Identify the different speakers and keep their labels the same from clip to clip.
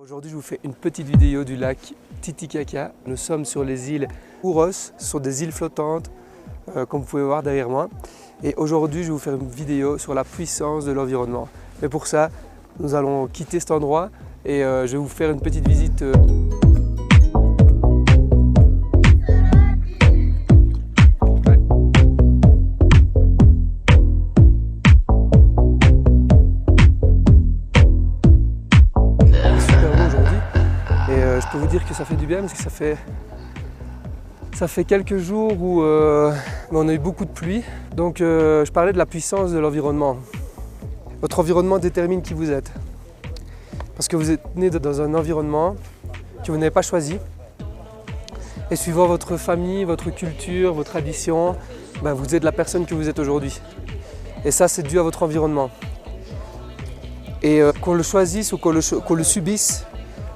Speaker 1: Aujourd'hui, je vous fais une petite vidéo du lac Titicaca. Nous sommes sur les îles Ouros, ce sont des îles flottantes, comme vous pouvez voir derrière moi. Et aujourd'hui, je vais vous faire une vidéo sur la puissance de l'environnement. Mais pour ça, nous allons quitter cet endroit et je vais vous faire une petite visite. Je peux vous dire que ça fait du bien parce que ça fait quelques jours où on a eu beaucoup de pluie. Donc je parlais de la puissance de l'environnement. Votre environnement détermine qui vous êtes. Parce que vous êtes né dans un environnement que vous n'avez pas choisi. Et suivant votre famille, votre culture, vos traditions, vous êtes la personne que vous êtes aujourd'hui. Et ça, c'est dû à votre environnement. Et qu'on le choisisse ou qu'on le subisse,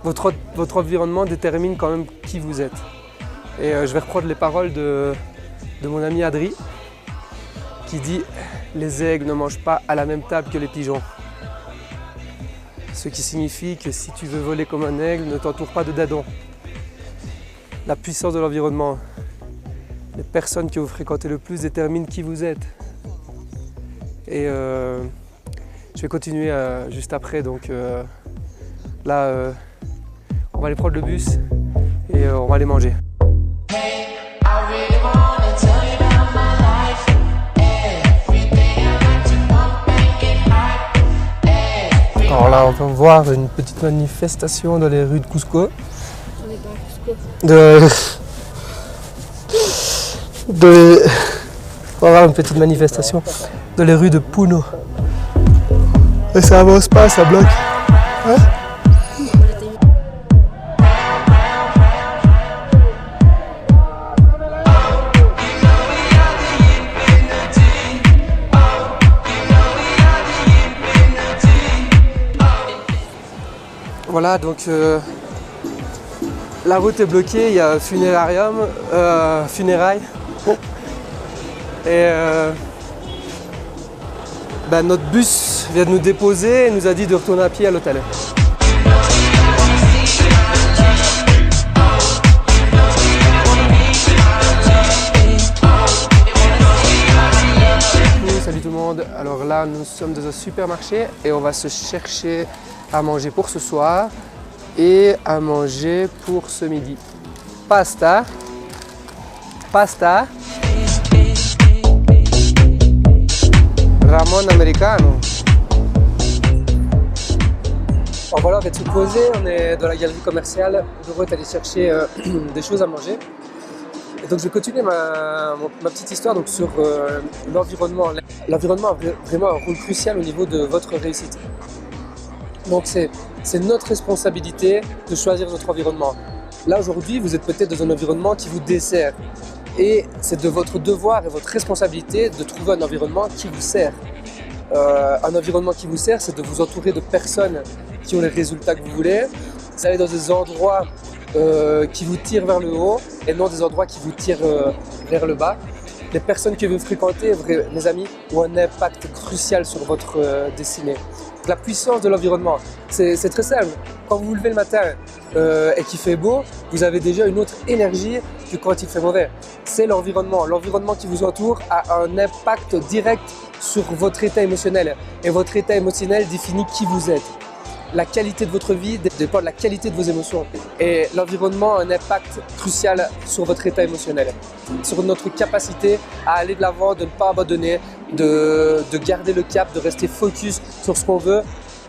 Speaker 1: votre environnement détermine quand même qui vous êtes. Et je vais reprendre les paroles de mon ami Adri qui dit « Les aigles ne mangent pas à la même table que les pigeons ». Ce qui signifie que si tu veux voler comme un aigle, ne t'entoure pas de dindons. La puissance de l'environnement, les personnes que vous fréquentez le plus déterminent qui vous êtes. Et je vais continuer juste après, donc là on va aller prendre le bus et on va aller manger. Alors là, on peut voir une petite manifestation dans les rues de Cusco.
Speaker 2: On est pas à Cusco.
Speaker 1: On va voir une petite manifestation dans les rues de Puno. Et ça avance pas, ça bloque. Hein? Voilà, donc la route est bloquée, il y a un funérailles. Et notre bus vient de nous déposer et nous a dit de retourner à pied à l'hôtel. Salut tout le monde, alors là nous sommes dans un supermarché et on va se chercher à manger pour ce soir et à manger pour ce midi. Pasta. Ramon Americano. Alors voilà, on va se poser, on est dans la galerie commerciale, on va aller chercher des choses à manger. Et donc je vais continuer ma petite histoire donc, sur l'environnement. L'environnement a vraiment un rôle crucial au niveau de votre réussite. Donc c'est notre responsabilité de choisir notre environnement. Là aujourd'hui, vous êtes peut-être dans un environnement qui vous dessert. Et c'est de votre devoir et votre responsabilité de trouver un environnement qui vous sert. Un environnement qui vous sert, c'est de vous entourer de personnes qui ont les résultats que vous voulez. Vous allez dans des endroits qui vous tirent vers le haut et non des endroits qui vous tirent vers le bas. Les personnes que vous fréquentez, mes amis, ont un impact crucial sur votre destinée. La puissance de l'environnement, c'est très simple. Quand vous vous levez le matin et qu'il fait beau, vous avez déjà une autre énergie que quand il fait mauvais. C'est l'environnement. L'environnement qui vous entoure a un impact direct sur votre état émotionnel. Et votre état émotionnel définit qui vous êtes. La qualité de votre vie dépend de la qualité de vos émotions. Et l'environnement a un impact crucial sur votre état émotionnel, sur notre capacité à aller de l'avant, de ne pas abandonner, de garder le cap, de rester focus sur ce qu'on veut.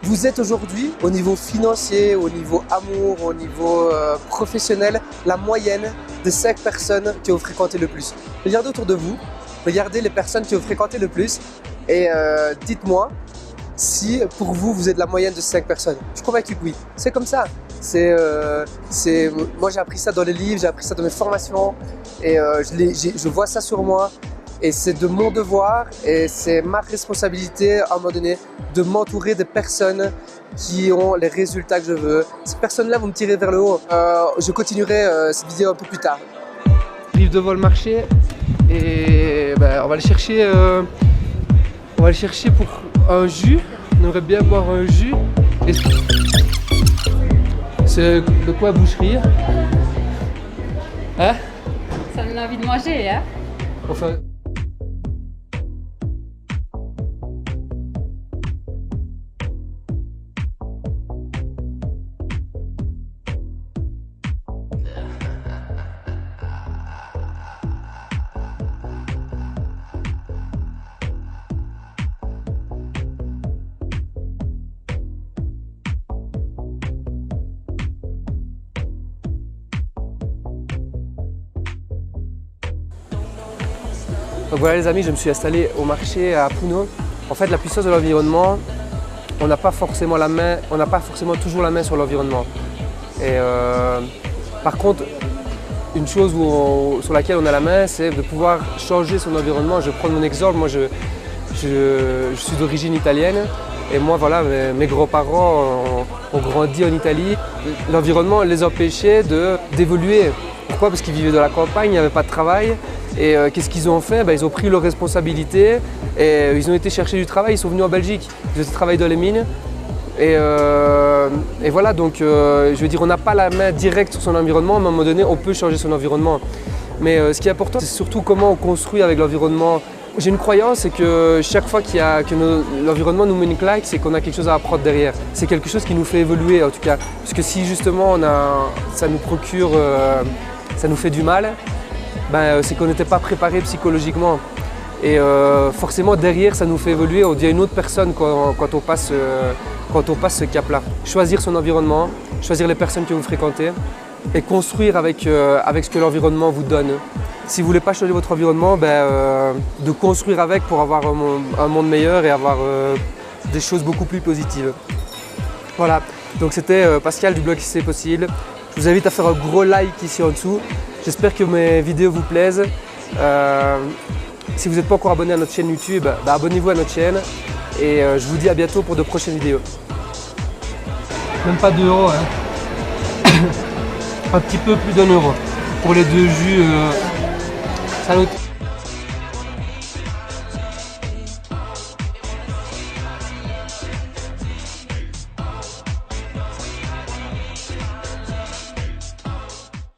Speaker 1: Vous êtes aujourd'hui, au niveau financier, au niveau amour, au niveau professionnel, la moyenne des 5 personnes que vous fréquentez le plus. Regardez autour de vous, regardez les personnes que vous fréquentez le plus et dites-moi si pour vous, vous êtes la moyenne de 5 personnes. Je suis convaincu que oui. C'est comme ça. Moi, j'ai appris ça dans les livres, j'ai appris ça dans mes formations et je vois ça sur moi. Et c'est de mon devoir et c'est ma responsabilité à un moment donné de m'entourer des personnes qui ont les résultats que je veux. Ces personnes-là vont me tirer vers le haut. Je continuerai cette vidéo un peu plus tard. J'arrive devant le marché et on va aller chercher pour un jus. On aimerait bien boire un jus. C'est de quoi boucherie? Hein?
Speaker 2: Ça donne envie de manger, hein?
Speaker 1: Enfin... Donc voilà les amis, je me suis installé au marché à Puno. En fait, la puissance de l'environnement, on n'a pas forcément toujours la main sur l'environnement. Et par contre, une chose sur laquelle on a la main, c'est de pouvoir changer son environnement. Je vais prendre mon exemple, moi je suis d'origine italienne et moi voilà, mes grands-parents ont grandi en Italie. L'environnement les empêchait d'évoluer. Pourquoi? Parce qu'ils vivaient dans la campagne, il n'y avait pas de travail. Et qu'est-ce qu'ils ont fait? Ils ont pris leurs responsabilités et ils ont été chercher du travail, ils sont venus en Belgique, ils ont travaillé dans les mines. Et voilà, donc je veux dire, on n'a pas la main directe sur son environnement, mais à un moment donné, on peut changer son environnement. Mais ce qui est important, c'est surtout comment on construit avec l'environnement. J'ai une croyance, c'est que chaque fois que l'environnement nous met une claque, c'est qu'on a quelque chose à apprendre derrière. C'est quelque chose qui nous fait évoluer en tout cas. Parce que si justement ça nous fait du mal, c'est qu'on n'était pas préparé psychologiquement. Et forcément derrière ça nous fait évoluer, on devient une autre personne quand on passe ce cap-là. Choisir son environnement, choisir les personnes que vous fréquentez et construire avec ce que l'environnement vous donne. Si vous ne voulez pas changer votre environnement, de construire avec pour avoir un monde meilleur et avoir des choses beaucoup plus positives. Voilà, donc c'était Pascal du blog Si C'est Possible. Je vous invite à faire un gros like ici en dessous. J'espère que mes vidéos vous plaisent. Si vous n'êtes pas encore abonné à notre chaîne YouTube, abonnez-vous à notre chaîne. Et je vous dis à bientôt pour de prochaines vidéos. Même pas 2 €, hein. Un petit peu plus d'1 € pour les 2 jus. Salut.